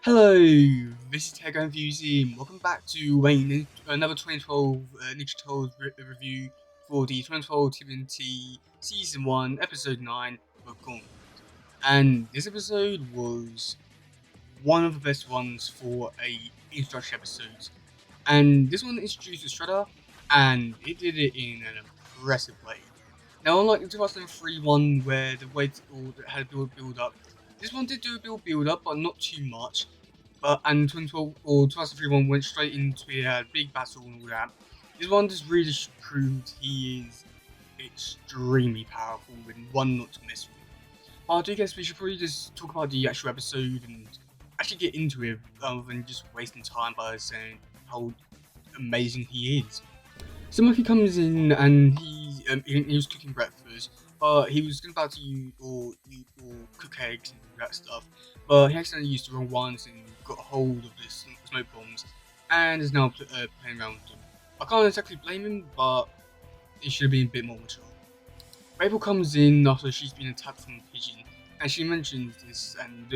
Hello, this is teddygaming. Welcome back to another 2012 Ninja Turtles review for the 2012 tmnt Season 1, Episode 9 of Gauntlet. And this episode was one of the best ones for a introduction episode. And this one introduced the Shredder, and it did it in an impressive way. Now, unlike the 2003 one where the weight had a build up, this one did do a build up, but not too much. And 2012 or 2003 one went straight into a big battle and all that. This one just really proved he is extremely powerful and one not to mess with. But I do guess we should probably just talk about the actual episode and actually get into it rather than just wasting time by saying how amazing he is. So Mikey comes in and he was cooking breakfast, but he was about to eat or cook eggs and all that stuff. But he accidentally used the wrong ones and got a hold of the smoke bombs, and is now playing around with them. I can't exactly blame him, but he should have been a bit more mature. Rachel comes in after she's been attacked from a pigeon, and she mentions this, and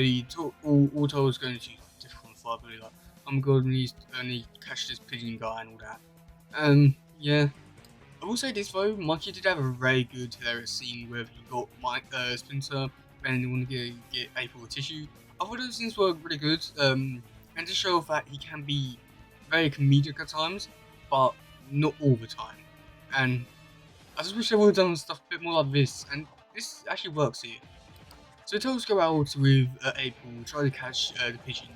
all Toad's going to different probably like, oh my god, we need to catch this pigeon guy and all that. Yeah. I will say this though, Mikey did have a very good hilarious scene where he got Splinter and he wanted to get April a tissue. I thought those scenes were really good, and to show that he can be very comedic at times, but not all the time. And I just wish they would have done stuff a bit more like this, and this actually works here. So Toes go out with April, try to catch the pigeon,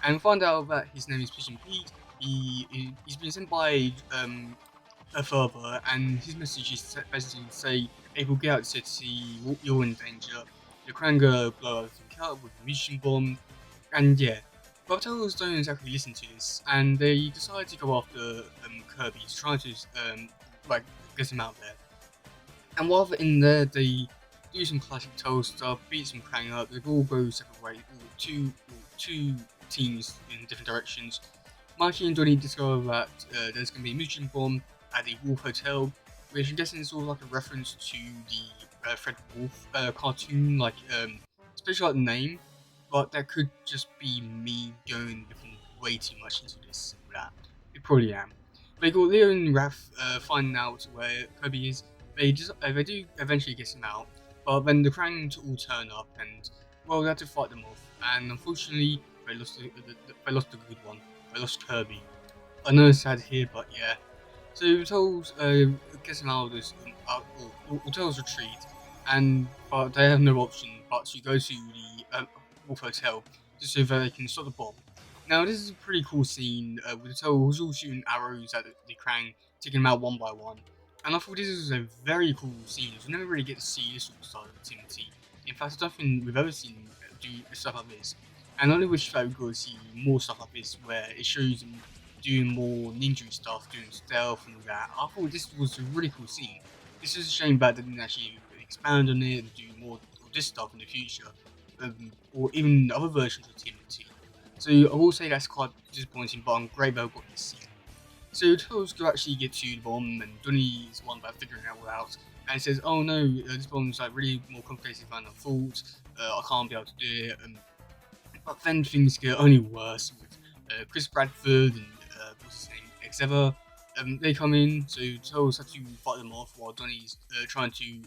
and find out that his name is Pigeon Pete. He's been sent by her father, and his message is basically to say, April, get out of the city, you're in danger. The Kranga blow everything up with a mutant bomb, and yeah. But Toes don't exactly listen to this, and they decide to go after Kirby to try to like get him out there. And while they're in there, they do some classic Toes stuff, beat some Krang up. They all go separate ways, two teams in different directions. Mikey and Johnny discover that there's going to be a mutant bomb at the Wolf Hotel, which I'm guessing is sort of like a reference to the Fred Wolf cartoon, like especially like the name, but that could just be me going way too much into this. That it probably am. They got Leo and Raph finding out where Kirby is. They do eventually get him out, but then the Krang all turn up and well they have to fight them off. And unfortunately, they lost the good one. They lost Kirby. I know it's sad here, but yeah. So Toes gets him out of this Toes retreat, but they have no option but to go to the Wolf Hotel just so that they can stop the bomb. Now this is a pretty cool scene with Toes all shooting arrows at the Krang, taking them out one by one. And I thought this was a very cool scene. We never really get to see this sort of style of TMT. In fact, I don't think we've ever seen do stuff like this. And I only wish that we could see more stuff like this where it shows them doing more ninja stuff, doing stealth and all that. I thought this was a really cool scene. It's just a shame that they didn't actually expand on it and do more of this stuff in the future, or even other versions of TMT. So I will say that's quite disappointing, but I'm great that I got this scene. So Toes go actually get to the bomb, and Donnie is one about figuring it all out, and he says, "Oh no, this bomb's like really more complicated than I thought. I can't be able to do it." But then things get only worse with Chris Bradford and what's his name, Xever. They come in, so Toes have to fight them off while Donnie's trying to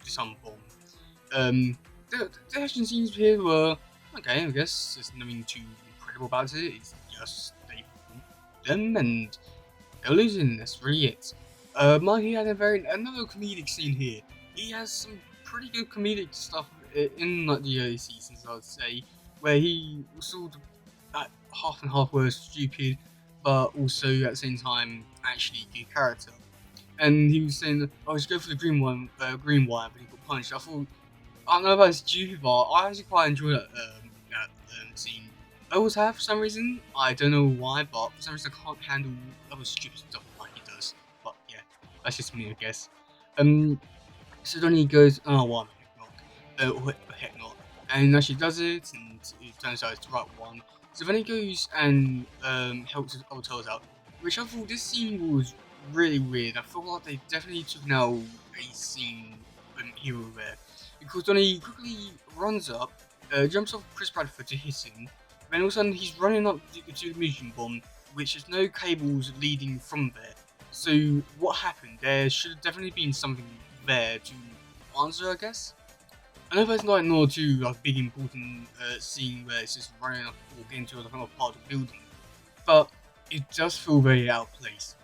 disarm the bomb. The action scenes here were okay. I guess there's nothing too incredible about it. It's just they them and they're losing. That's really it. Mikey had another comedic scene here. He has some pretty good comedic stuff in like the early seasons, I would say, where he was sort of half and half was stupid, but also at the same time actually good character. And he was saying, "I was going for the green one, but he got punched." I don't know about stupid, but I actually quite enjoyed that scene. I always have for some reason. I don't know why, but for some reason I can't handle other stupid stuff like he does. But yeah, that's just me, I guess. So then he goes, "Oh, why the heck not? What the heck not?" And actually does it, and it turns out it's the right one. So then he goes and helps his other Turtles out, which I thought this scene was really weird. I felt like they definitely took out a scene hero there, because Donnie quickly runs up, jumps off Chris Bradford to hit him, Then all of a sudden he's running up to the mutant bomb, which has no cables leading from there. So what happened? There should have definitely been something there to answer, I guess. I know there's like no two like big important scene where it's just running up or getting to another part of the building, but it does feel very out of place.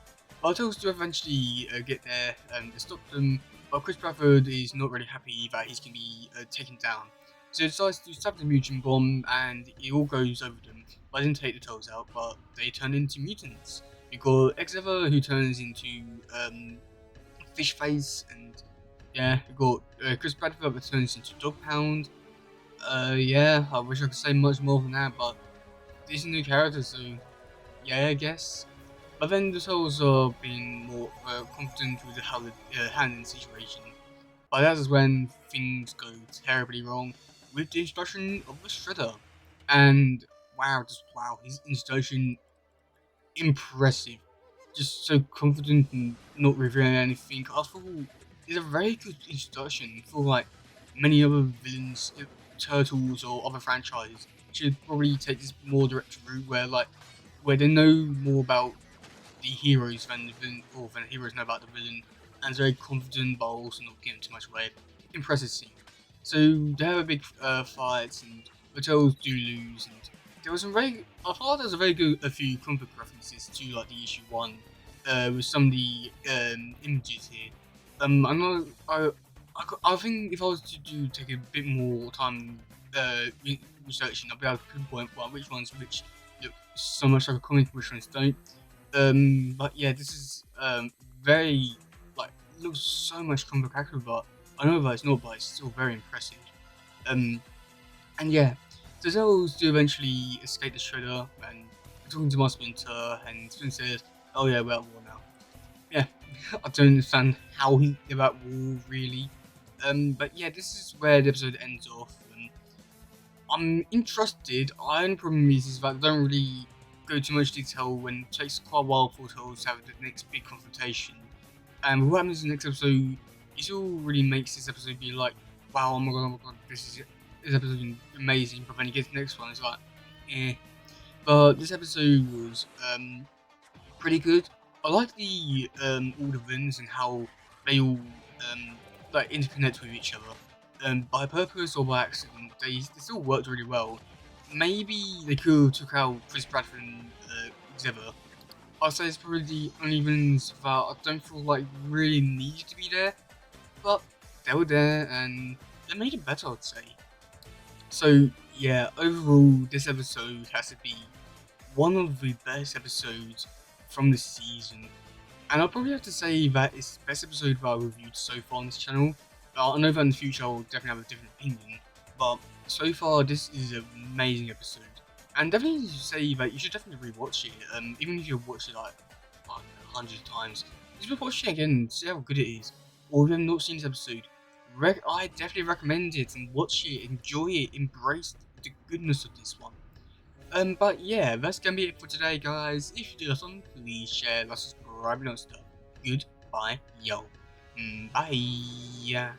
Bartels do eventually get there and stop them, but Chris Bradford is not really happy that he's going to be taken down. So he decides to stab the mutant bomb and it all goes over them. But they didn't take the toes out, but they turn into mutants. You got Xever who turns into Fish Face, and yeah, you got Chris Bradford that turns into Dog Pound. Yeah, I wish I could say much more than that, but these are new characters, so yeah, I guess. But then the Souls are being more confident with how the handling the situation. But that is when things go terribly wrong with the introduction of the Shredder. And wow, just wow, his introduction impressive. Just so confident and not revealing anything. I thought it's a very good introduction for like many other villains, Turtles or other franchises should probably take this more direct route where they know more about the heroes than the villain, or than the heroes know about the villain, and is very confident but also not giving too much away. Impressive scene. So they have a big fight, and the Turtles do lose, and there was some very. I thought there was a very good a few comic book references to like the issue one, with some of the images here. I know I think if I was to take a bit more time researching, I'll be able to pinpoint which ones which look so much like a comic, which ones don't. But yeah, this is very like looks so much comic book accurate, but I know that it's not, but it's still very impressive. Um, and yeah, the Zells do eventually escape the Shredder, and they're talking to my Splinter, and Splinter says, "Oh yeah, we're at war now." Yeah, I don't understand how they're at war really. But yeah, this is where the episode ends off. And I'm interested. I only problem is that I don't really go too much detail when it takes quite a while for Turtles to have the next big confrontation. And what happens in the next episode, it all really makes this episode be like, wow, oh my god, this episode is amazing. But when you get to the next one, it's like, eh. But this episode was pretty good. I like the all the villains and how they all like interconnect with each other. By purpose or by accident, they still worked really well. Maybe they could have took out Chris Bradford and Xever. I'd say it's probably the only villains that I don't feel like really needed to be there, but they were there and they made it better, I'd say. So yeah, overall, this episode has to be one of the best episodes from the season. And I'll probably have to say that it's the best episode that I've reviewed so far on this channel. I know that in the future I'll definitely have a different opinion, but so far this is an amazing episode. And definitely say that you should definitely rewatch it, even if you've watched it like 100 times. Just watch it again and see how good it is. Or if you have not seen this episode, I definitely recommend it and watch it, enjoy it, embrace the goodness of this one. But yeah, that's gonna be it for today, guys. If you do this one, please share, like, subscribe, and all stuff. Goodbye, yo. Bye.